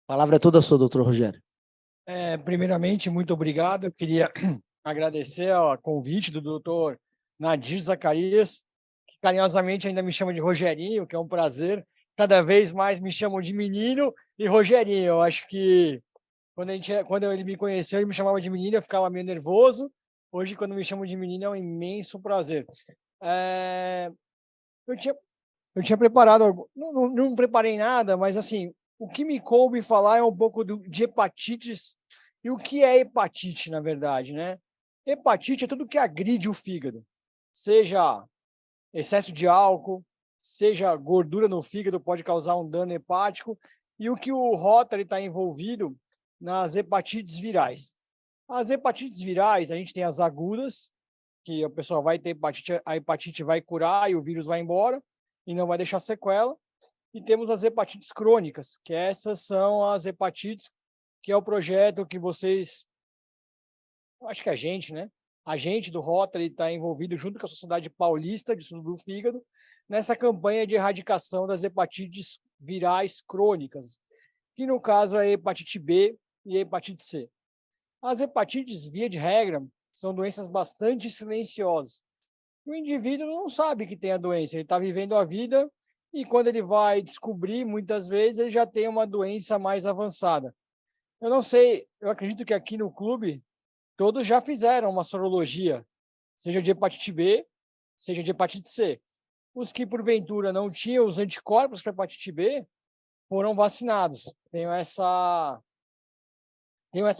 A palavra é toda sua, doutor Rogério. Primeiramente, muito obrigado. Eu queria agradecer o convite do doutor Nadir Zacarias, que carinhosamente ainda me chama de Rogerinho, que é um prazer. Cada vez mais me chamam de menino e Rogerinho. Eu acho que quando ele me conheceu, ele me chamava de menino, eu ficava meio nervoso. Hoje, quando me chamam de menino, é um imenso prazer. É, eu tinha, eu tinha preparado, não preparei nada, mas assim, o que me coube falar é um pouco de hepatites e o que é hepatite, na verdade, né? Hepatite é tudo que agride o fígado, seja excesso de álcool, seja gordura no fígado, pode causar um dano hepático, e o que o Rotary está envolvido nas hepatites virais. As hepatites virais, a gente tem as agudas, que a pessoa vai ter hepatite, a hepatite vai curar e o vírus vai embora e não vai deixar sequela. E temos as hepatites crônicas, que essas são as hepatites, que é o projeto que vocês, acho que a gente, né? A gente do Rotary está envolvido junto com a Sociedade Paulista de Estudo do Fígado nessa campanha de erradicação das hepatites virais crônicas, que no caso é a hepatite B e a hepatite C. As hepatites, via de regra, são doenças bastante silenciosas. O indivíduo não sabe que tem a doença, ele está vivendo a vida e quando ele vai descobrir, muitas vezes, ele já tem uma doença mais avançada. Eu não sei, eu acredito que aqui no clube todos já fizeram uma sorologia, seja de hepatite B, seja de hepatite C. Os que, porventura, não tinham os anticorpos para hepatite B foram vacinados. Tenho essa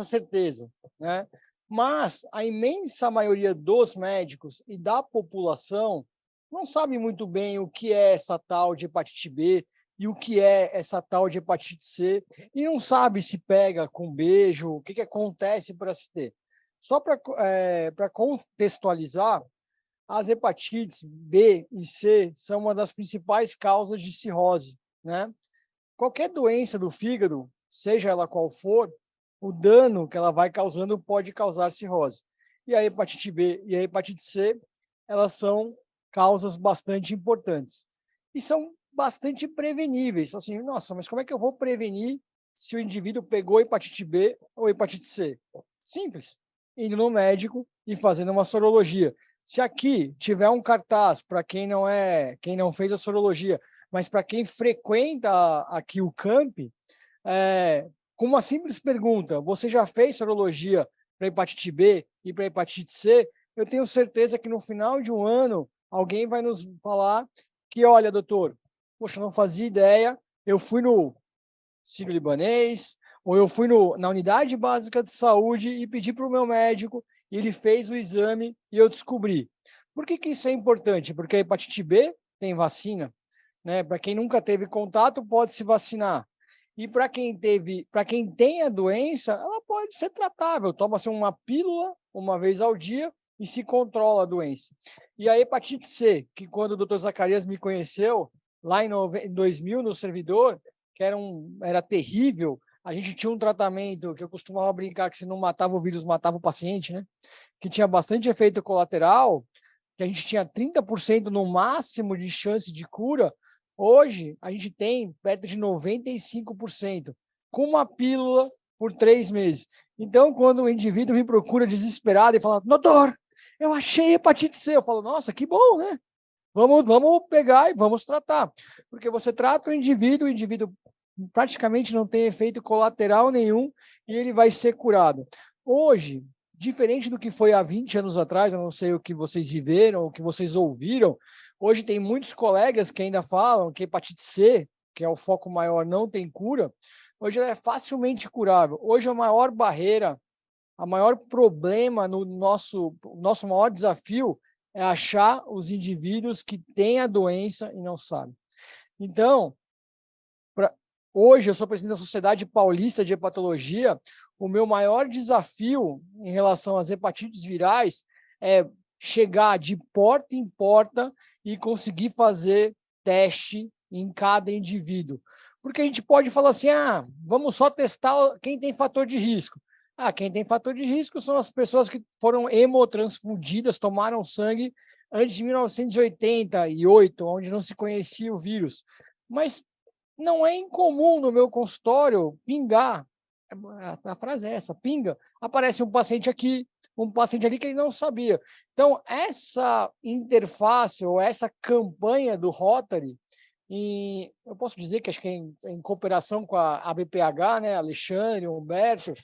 certeza, né? Mas a imensa maioria dos médicos e da população não sabe muito bem o que é essa tal de hepatite B e o que é essa tal de hepatite C, e não sabe se pega com beijo, o que acontece para se ter. Só para contextualizar, as hepatites B e C são uma das principais causas de cirrose, né? Qualquer doença do fígado, seja ela qual for, o dano que ela vai causando pode causar cirrose. E a hepatite B e a hepatite C, elas são causas bastante importantes. E são bastante preveníveis. Assim, nossa, mas como é que eu vou prevenir se o indivíduo pegou hepatite B ou hepatite C? Simples, indo no médico e fazendo uma sorologia. Se aqui tiver um cartaz para quem não fez a sorologia, mas para quem frequenta aqui o camp, com uma simples pergunta, você já fez sorologia para hepatite B e para hepatite C? Eu tenho certeza que no final de um ano, alguém vai nos falar que, olha, doutor, poxa, não fazia ideia, eu fui no Sírio-Libanês, ou eu fui na unidade básica de saúde e pedi para o meu médico, e ele fez o exame e eu descobri. Por que isso é importante? Porque a hepatite B tem vacina, né? Para quem nunca teve contato, pode se vacinar. E para quem tem a doença, ela pode ser tratável. Toma-se uma pílula uma vez ao dia e se controla a doença. E a hepatite C, que quando o doutor Zacarias me conheceu, lá em 2000, no servidor, que era terrível, a gente tinha um tratamento que eu costumava brincar que se não matava o vírus, matava o paciente, né? Que tinha bastante efeito colateral, que a gente tinha 30% no máximo de chance de cura. Hoje, a gente tem perto de 95%, com uma pílula por 3 meses. Então, quando o indivíduo me procura desesperado e fala, doutor, eu achei hepatite C, eu falo, nossa, que bom, né? Vamos pegar e vamos tratar. Porque você trata o indivíduo praticamente não tem efeito colateral nenhum e ele vai ser curado. Hoje, diferente do que foi há 20 anos atrás, eu não sei o que vocês viveram, o que vocês ouviram, hoje tem muitos colegas que ainda falam que hepatite C, que é o foco maior, não tem cura. Hoje ela é facilmente curável. Hoje a maior barreira, a maior problema no nosso maior desafio é achar os indivíduos que têm a doença e não sabem. Então, hoje eu sou presidente da Sociedade Paulista de Hepatologia. O meu maior desafio em relação às hepatites virais é chegar de porta em porta e conseguir fazer teste em cada indivíduo. Porque a gente pode falar assim, vamos só testar quem tem fator de risco. Quem tem fator de risco são as pessoas que foram hemotransfundidas, tomaram sangue antes de 1988, onde não se conhecia o vírus. Mas não é incomum no meu consultório pingar, a frase é essa, pinga, aparece um paciente aqui, um paciente ali que ele não sabia. Então, essa interface ou essa campanha do Rotary, eu posso dizer que acho que em cooperação com a BPH, né, Alexandre, Humberto,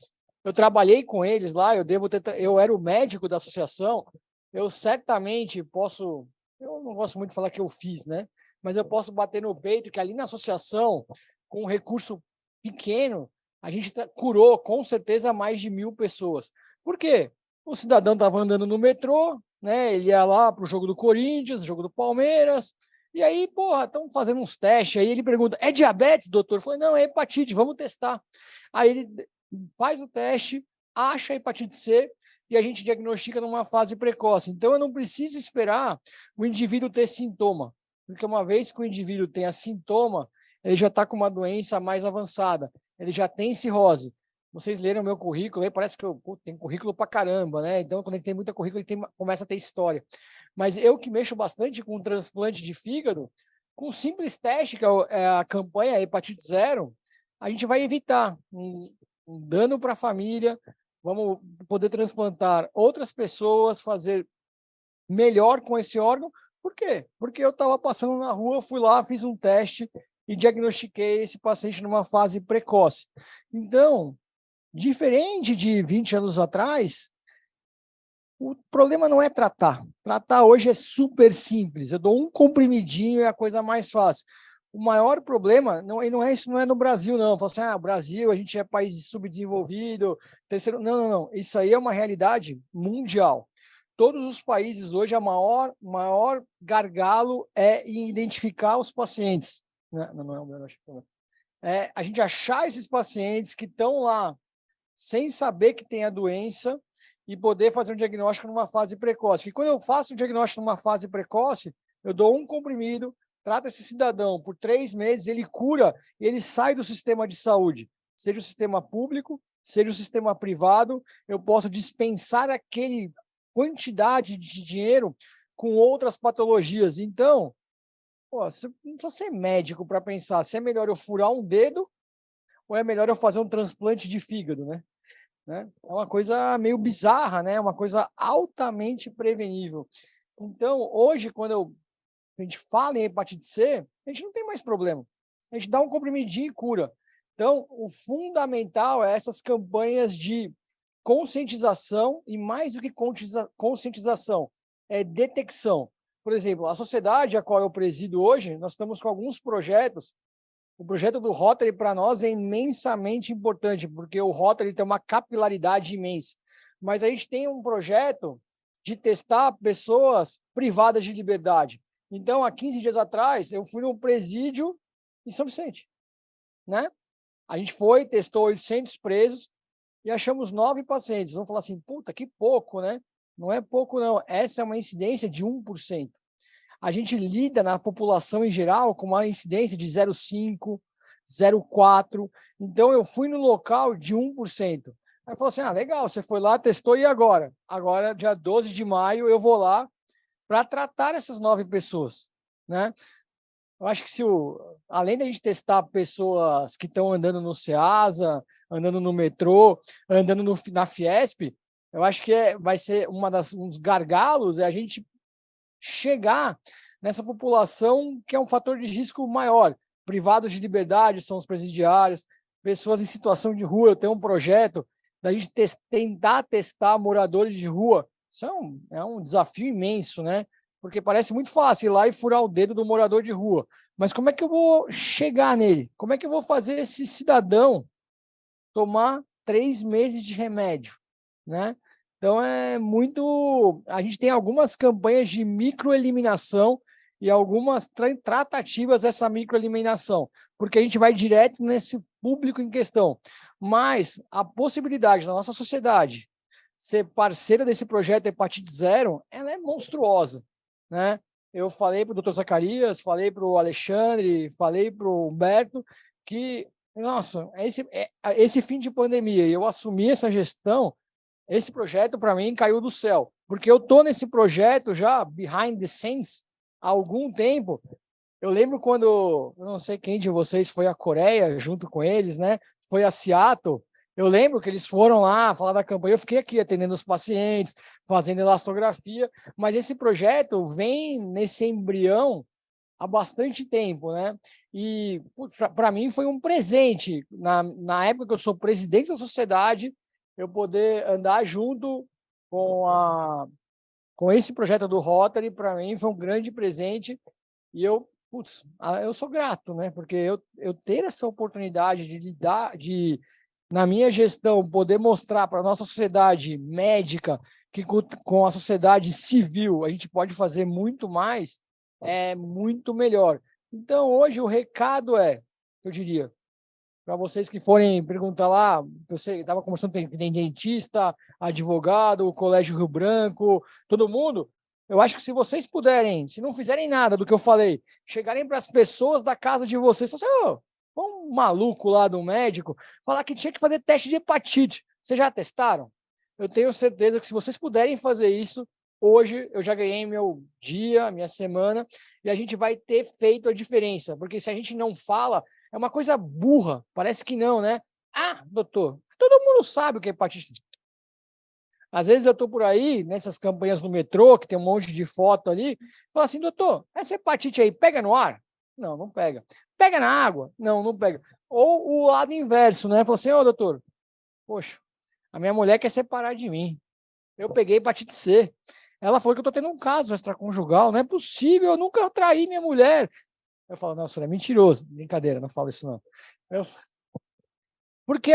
eu trabalhei com eles lá, eu era o médico da associação, eu certamente posso, eu não gosto muito de falar que eu fiz, né, mas eu posso bater no peito que ali na associação, com um recurso pequeno, a gente curou com certeza mais de 1.000 pessoas. Por quê? O cidadão estava andando no metrô, né? Ele ia lá para o jogo do Corinthians, jogo do Palmeiras, e aí, porra, estão fazendo uns testes. Aí ele pergunta: é diabetes, doutor? Eu falei: não, é hepatite, vamos testar. Aí ele faz o teste, acha a hepatite C e a gente diagnostica numa fase precoce. Então, eu não preciso esperar o indivíduo ter sintoma, porque uma vez que o indivíduo tenha sintoma, ele já está com uma doença mais avançada, ele já tem cirrose. Vocês leram o meu currículo, aí parece que eu tenho currículo pra caramba, né? Então, quando ele tem muita currículo, começa a ter história. Mas eu que mexo bastante com transplante de fígado, com um simples teste, que é a campanha Hepatite Zero, a gente vai evitar um dano para a família, vamos poder transplantar outras pessoas, fazer melhor com esse órgão. Por quê? Porque eu estava passando na rua, fui lá, fiz um teste e diagnostiquei esse paciente numa fase precoce. Então, diferente de 20 anos atrás, o problema não é tratar. Tratar hoje é super simples. Eu dou um comprimidinho, é a coisa mais fácil. O maior problema, isso não é no Brasil, não. Fala assim, Brasil, a gente é país subdesenvolvido, terceiro. Não, não, não. Isso aí é uma realidade mundial. Todos os países hoje, maior gargalo é em identificar os pacientes. Não é o meu, acho que é a gente achar esses pacientes que estão lá sem saber que tem a doença e poder fazer um diagnóstico numa fase precoce. E quando eu faço um diagnóstico numa fase precoce, eu dou um comprimido, trato esse cidadão por 3 meses, ele cura, ele sai do sistema de saúde, seja o sistema público, seja o sistema privado, eu posso dispensar aquele quantidade de dinheiro com outras patologias. Então, você não precisa ser médico para pensar se é melhor eu furar um dedo ou é melhor eu fazer um transplante de fígado, né? É uma coisa meio bizarra, né? Uma coisa altamente prevenível. Então, hoje, quando a gente fala em hepatite C, a gente não tem mais problema. A gente dá um comprimidinho e cura. Então, o fundamental é essas campanhas de conscientização e, mais do que conscientização, é detecção. Por exemplo, a sociedade a qual eu presido hoje, nós estamos com alguns projetos. O projeto do Rotary, para nós, é imensamente importante, porque o Rotary tem uma capilaridade imensa. Mas a gente tem um projeto de testar pessoas privadas de liberdade. Então, há 15 dias atrás, eu fui no presídio em São Vicente, né? A gente foi, testou 800 presos e achamos 9 pacientes. Vamos falar assim, puta, que pouco, né? Não é pouco, não. Essa é uma incidência de 1%. A gente lida na população em geral com uma incidência de 0,5, 0,4. Então, eu fui no local de 1%. Aí falou assim, legal, você foi lá, testou, e agora? Agora, dia 12 de maio, eu vou lá para tratar essas 9 pessoas, né? Eu acho que além da gente testar pessoas que estão andando no Ceasa, andando no metrô, andando na Fiesp, eu acho que vai ser um dos gargalos, é a gente chegar nessa população que é um fator de risco maior. Privados de liberdade são os presidiários, pessoas em situação de rua. Eu tenho um projeto da gente tentar testar moradores de rua. Isso é um desafio imenso, né? Porque parece muito fácil ir lá e furar o dedo do morador de rua. Mas como é que eu vou chegar nele? Como é que eu vou fazer esse cidadão tomar 3 meses de remédio, né? Então, a gente tem algumas campanhas de microeliminação e algumas tratativas dessa microeliminação, porque a gente vai direto nesse público em questão. Mas a possibilidade da nossa sociedade ser parceira desse projeto Hepatite Zero, ela é monstruosa, né? Eu falei para o Dr. Zacarias, falei para o Alexandre, falei para o Humberto, que, nossa, esse fim de pandemia, eu assumi essa gestão. Esse projeto, para mim, caiu do céu, porque eu estou nesse projeto já, behind the scenes, há algum tempo, Eu lembro quando, eu não sei quem de vocês foi à Coreia junto com eles, né? Foi a Seattle. Eu lembro que eles foram lá falar da campanha. Eu fiquei aqui atendendo os pacientes, fazendo elastografia, mas esse projeto vem nesse embrião há bastante tempo, né? E para mim foi um presente, na época que eu sou presidente da sociedade, eu poder andar junto com, com esse projeto do Rotary, para mim foi um grande presente, e eu sou grato, né? Porque eu ter essa oportunidade de lidar, na minha gestão, poder mostrar para a nossa sociedade médica que com a sociedade civil a gente pode fazer muito mais, é muito melhor. Então, hoje, o recado eu diria, para vocês que forem perguntar lá, eu sei, estava conversando, tem dentista, advogado, o Colégio Rio Branco, todo mundo. Eu acho que se vocês puderem, se não fizerem nada do que eu falei, chegarem para as pessoas da casa de vocês, falar assim, um maluco lá do médico, falar que tinha que fazer teste de hepatite. Vocês já testaram? Eu tenho certeza que se vocês puderem fazer isso, hoje eu já ganhei meu dia, minha semana, e a gente vai ter feito a diferença. Porque se a gente não fala, é uma coisa burra, parece que não, né? Ah, doutor, todo mundo sabe o que é hepatite. Às vezes eu estou por aí, nessas campanhas no metrô, que tem um monte de foto ali, falo assim, doutor, essa hepatite aí pega no ar? Não, não pega. Pega na água? Não, não pega. Ou o lado inverso, né? Falo assim, doutor, poxa, a minha mulher quer separar de mim. Eu peguei hepatite C. Ela falou que eu estou tendo um caso extraconjugal, não é possível, eu nunca traí minha mulher. Eu falo, não, senhor é mentiroso. Brincadeira, não falo isso não. Eu, porque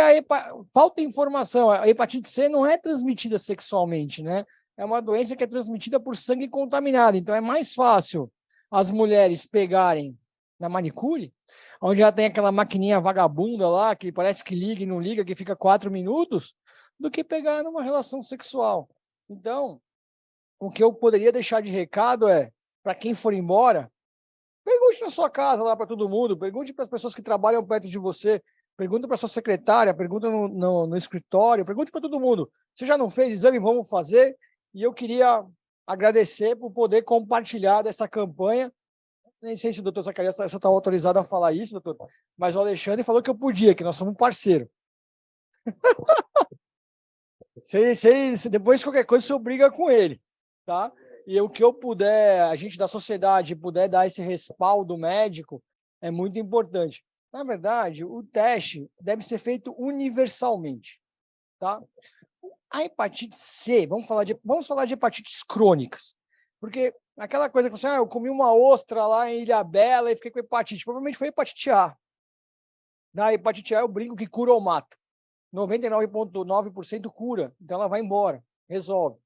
falta informação. A hepatite C não é transmitida sexualmente, né? É uma doença que é transmitida por sangue contaminado. Então é mais fácil as mulheres pegarem na manicure, onde já tem aquela maquininha vagabunda lá, que parece que liga e não liga, que fica 4 minutos, do que pegar numa relação sexual. Então, o que eu poderia deixar de recado para quem for embora, pergunte na sua casa lá para todo mundo, pergunte para as pessoas que trabalham perto de você, pergunta para sua secretária, pergunta no escritório, pergunte para todo mundo. Você já não fez exame? Vamos fazer. E eu queria agradecer por poder compartilhar dessa campanha. Nem sei se o doutor Zacarias está autorizado a falar isso, doutor, mas o Alexandre falou que eu podia, que nós somos um parceiro. Se depois qualquer coisa, você briga com ele, tá? E o que eu puder, a gente da sociedade puder dar esse respaldo médico, é muito importante. Na verdade, o teste deve ser feito universalmente, tá? A hepatite C, vamos falar de hepatites crônicas, porque aquela coisa que você, eu comi uma ostra lá em Ilhabela e fiquei com hepatite, provavelmente foi hepatite A. Na hepatite A eu brinco que cura ou mata. 99,9% cura, então ela vai embora, resolve.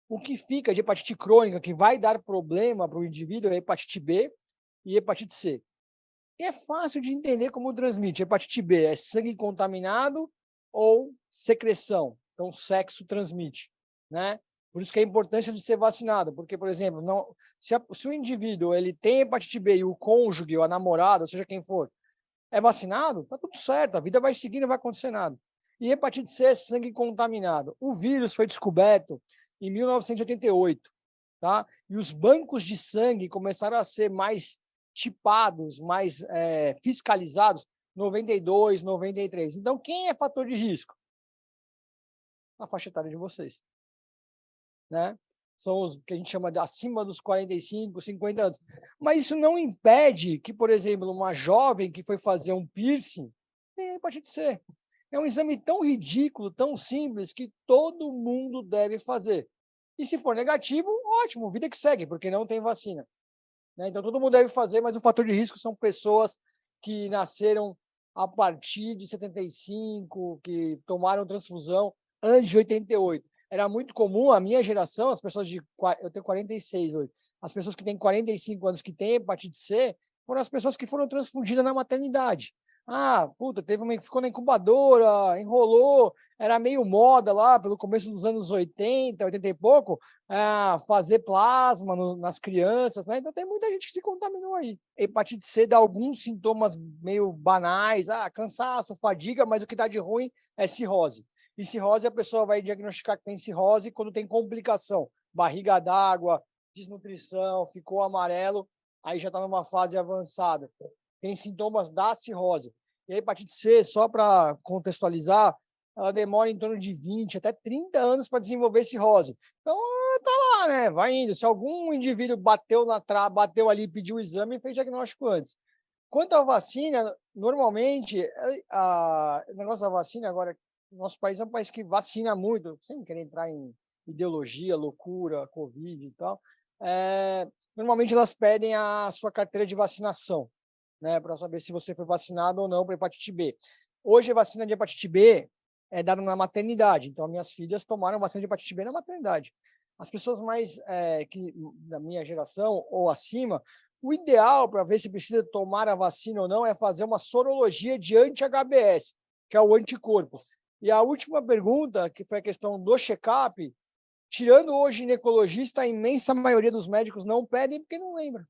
O que fica de hepatite crônica, que vai dar problema para o indivíduo, é hepatite B e hepatite C. E é fácil de entender como transmite. Hepatite B é sangue contaminado ou secreção. Então, sexo transmite, né? Por isso que é a importância de ser vacinado, porque, por exemplo, se o indivíduo ele tem hepatite B e o cônjuge, ou a namorada, seja quem for, é vacinado, tá tudo certo, a vida vai seguir, não vai acontecer nada. E hepatite C é sangue contaminado. O vírus foi descoberto em 1988, tá? E os bancos de sangue começaram a ser mais tipados, mais fiscalizados, 92, 93. Então, quem é fator de risco? A faixa etária de vocês, né? São os que a gente chama de acima dos 45, 50 anos. Mas isso não impede que, por exemplo, uma jovem que foi fazer um piercing tenha hepatite C. É um exame tão ridículo, tão simples, que todo mundo deve fazer. E se for negativo, ótimo, vida que segue, porque não tem vacina, né? Então, todo mundo deve fazer, mas o fator de risco são pessoas que nasceram a partir de 75, que tomaram transfusão antes de 88. Era muito comum, a minha geração, as pessoas eu tenho 46 hoje, as pessoas que têm 45 anos que têm hepatite C, foram as pessoas que foram transfundidas na maternidade. Ah, puta, teve uma que ficou na incubadora, enrolou, era meio moda lá, pelo começo dos anos 80, 80 e pouco, fazer plasma nas crianças, né? Então tem muita gente que se contaminou aí. Hepatite C dá alguns sintomas meio banais, cansaço, fadiga, mas o que dá de ruim é cirrose. E cirrose, a pessoa vai diagnosticar que tem cirrose quando tem complicação, barriga d'água, desnutrição, ficou amarelo. aí já está numa fase avançada, tem sintomas da cirrose. E a hepatite C, só para contextualizar, ela demora em torno de 20 até 30 anos para desenvolver cirrose. Então, tá lá, né? Vai indo. Se algum indivíduo bateu ali, pediu o exame e fez diagnóstico antes. Quanto à vacina, normalmente, o negócio da vacina agora, nosso país é um país que vacina muito, sem querer entrar em ideologia, loucura, Covid e tal. Normalmente elas pedem a sua carteira de vacinação, né, para saber se você foi vacinado ou não para hepatite B. Hoje a vacina de hepatite B é dada na maternidade, então minhas filhas tomaram vacina de hepatite B na maternidade. As pessoas mais da minha geração ou acima, o ideal para ver se precisa tomar a vacina ou não é fazer uma sorologia de anti-HBs, que é o anticorpo. E a última pergunta, que foi a questão do check-up, tirando o ginecologista, a imensa maioria dos médicos não pedem porque não lembra.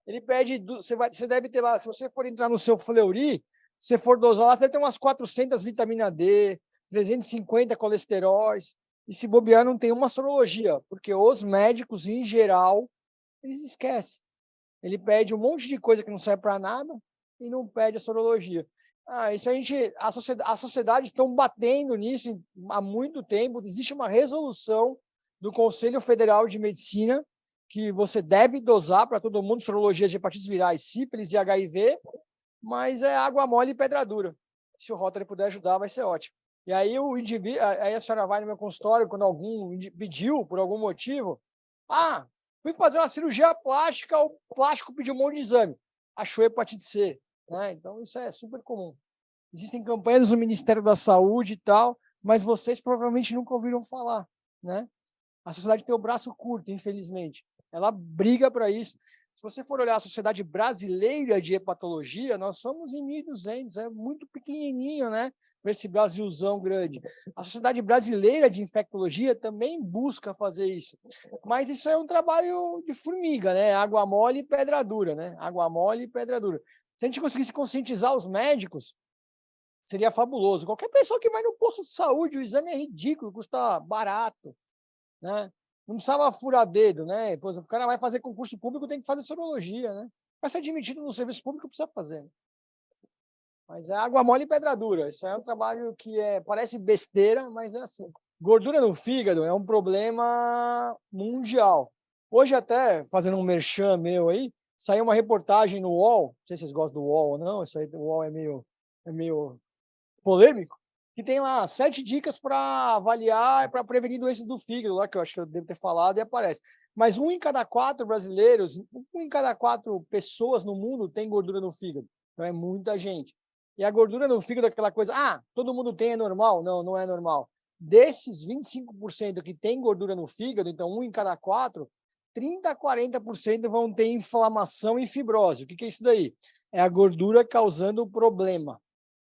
Ele pede, você deve ter lá, se você for entrar no seu Fleury, se for dosar lá, você deve ter umas 400 vitamina D, 350 colesteróis, e se bobear não tem uma sorologia, porque os médicos, em geral, eles esquecem. Ele pede um monte de coisa que não serve para nada e não pede a sorologia. Isso a sociedade estão batendo nisso há muito tempo. Existe uma resolução do Conselho Federal de Medicina que você deve dosar para todo mundo sorologias de hepatites virais, sífilis e HIV, mas é água mole e pedra dura. Se o Rotary puder ajudar, vai ser ótimo. E aí aí a senhora vai no meu consultório quando algum pediu por algum motivo, fui fazer uma cirurgia plástica, o plástico pediu um monte de exame. Achou hepatite C, né? Então, isso é super comum. Existem campanhas do Ministério da Saúde e tal, mas vocês provavelmente nunca ouviram falar, né? A sociedade tem o braço curto, infelizmente. Ela briga para isso. Se você for olhar a Sociedade Brasileira de Hepatologia, nós somos em 1.200, é muito pequenininho, né? Para esse Brasilzão grande. A Sociedade Brasileira de Infectologia também busca fazer isso. Mas isso é um trabalho de formiga, né? Água mole e pedra dura, né? Água mole e pedra dura. Se a gente conseguisse conscientizar os médicos, seria fabuloso. Qualquer pessoa que vai no posto de saúde, o exame é ridículo, custa barato, né? Não precisava furar dedo, né? Por exemplo, o cara vai fazer concurso público, tem que fazer sorologia, né? Para ser admitido no serviço público, precisa fazer. Mas é água mole e pedra dura. Isso é um trabalho que parece besteira, mas é assim. Gordura no fígado é um problema mundial. Hoje até, fazendo um merchan meu aí, saiu uma reportagem no UOL, não sei se vocês gostam do UOL ou não, isso aí do UOL é meio polêmico, que tem lá 7 dicas para avaliar e para prevenir doenças do fígado, lá que eu acho que eu devo ter falado e aparece. Mas 1 em cada 4 brasileiros, 1 em cada 4 pessoas no mundo tem gordura no fígado. Então é muita gente. E a gordura no fígado é aquela coisa, todo mundo tem, é normal? Não, não é normal. Desses 25% que tem gordura no fígado, então 1 em cada 4, 30 a 40% vão ter inflamação e fibrose. O que é isso daí? É a gordura causando problema.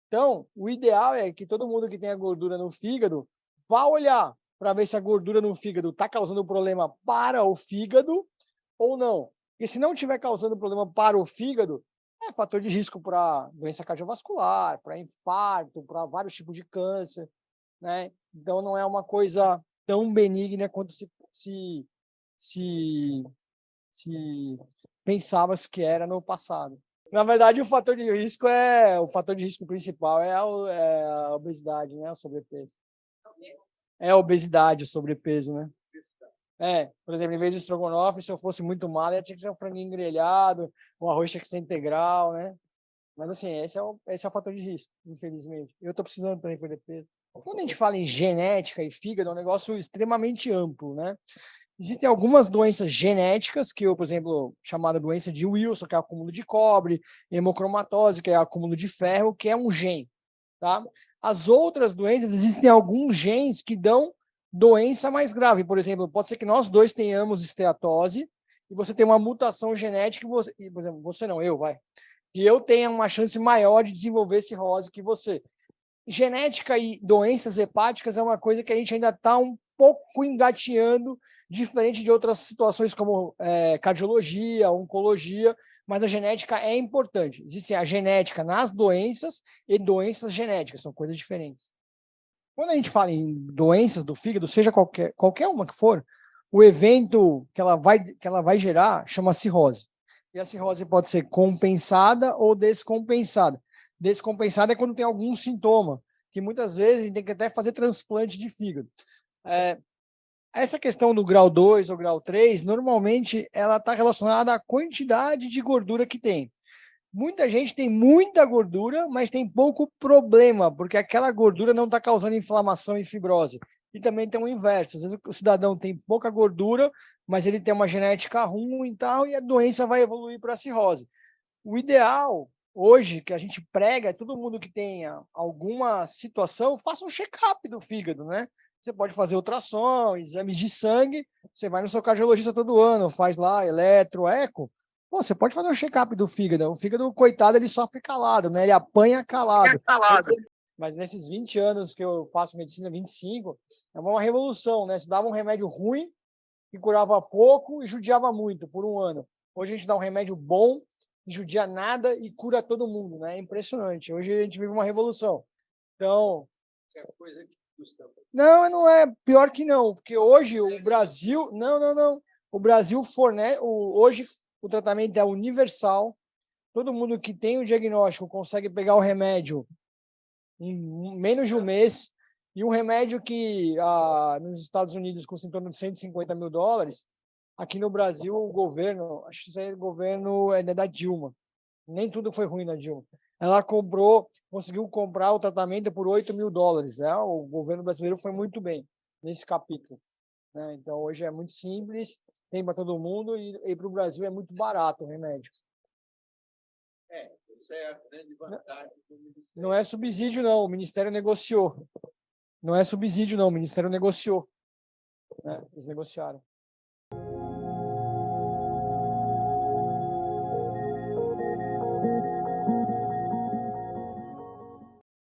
Então, o ideal é que todo mundo que tenha gordura no fígado vá olhar para ver se a gordura no fígado está causando problema para o fígado ou não. Porque se não estiver causando problema para o fígado, é fator de risco para doença cardiovascular, para infarto, para vários tipos de câncer, né? Então, não é uma coisa tão benigna quanto se pensava-se que era no passado. Na verdade, o fator de risco principal é a obesidade, né? O sobrepeso. É a obesidade, o sobrepeso, né? Por exemplo, em vez de estrogonofe, se eu fosse muito magro, tinha que ser um franguinho grelhado, o arroz tinha que ser integral, né? Mas assim, esse é o fator de risco, infelizmente. Eu estou precisando também perder peso. Quando a gente fala em genética e fígado, é um negócio extremamente amplo, né? Existem algumas doenças genéticas, que eu, por exemplo, chamada doença de Wilson, que é o acúmulo de cobre, hemocromatose, que é o acúmulo de ferro, que é um gene, tá? As outras doenças, existem alguns genes que dão doença mais grave. Por exemplo, pode ser que nós dois tenhamos esteatose e você tem uma mutação genética, por exemplo, você não, e eu tenha uma chance maior de desenvolver cirrose que você. Genética e doenças hepáticas é uma coisa que a gente ainda está um pouco engateando, diferente de outras situações como cardiologia, oncologia, mas a genética é importante. Existe a genética nas doenças e doenças genéticas, são coisas diferentes. Quando a gente fala em doenças do fígado, seja qualquer uma que for, o evento que ela vai gerar chama cirrose. E a cirrose pode ser compensada ou descompensada. Descompensada é quando tem algum sintoma, que muitas vezes a gente tem que até fazer transplante de fígado. Essa questão do grau 2 ou grau 3, normalmente ela está relacionada à quantidade de gordura que tem. Muita gente tem muita gordura, mas tem pouco problema, porque aquela gordura não está causando inflamação e fibrose. E também tem o inverso. Às vezes o cidadão tem pouca gordura, mas ele tem uma genética ruim e tal, e a doença vai evoluir para a cirrose. O ideal, hoje, que a gente prega, é todo mundo que tenha alguma situação, faça um check-up do fígado, né? Você pode fazer ultrassom, exames de sangue, você vai no seu cardiologista todo ano, faz lá eletro, eco. Pô, você pode fazer um check-up do fígado. O fígado, coitado, ele sofre calado, né? Ele apanha calado. Mas nesses 20 anos que eu faço medicina, 25, é uma revolução, né? Você dava um remédio ruim, que curava pouco e judiava muito por um ano. Hoje a gente dá um remédio bom, judia nada e cura todo mundo, né? É impressionante. Hoje a gente vive uma revolução. Então, não é pior que não, porque hoje o Brasil, não. O Brasil fornece, hoje o tratamento é universal. Todo mundo que tem o diagnóstico consegue pegar o remédio em menos de um mês. E um remédio que nos Estados Unidos custa em torno de $150 mil, aqui no Brasil o governo, acho que o governo é da Dilma, nem tudo foi ruim na Dilma. Ela conseguiu comprar o tratamento por $8 mil. O governo brasileiro foi muito bem nesse capítulo, né? Então hoje é muito simples, tem para todo mundo e para o Brasil é muito barato o remédio. Isso é a grande vantagem do Ministério. Não é subsídio, não. O Ministério negociou. Não é subsídio, não. O Ministério negociou, né? Eles negociaram.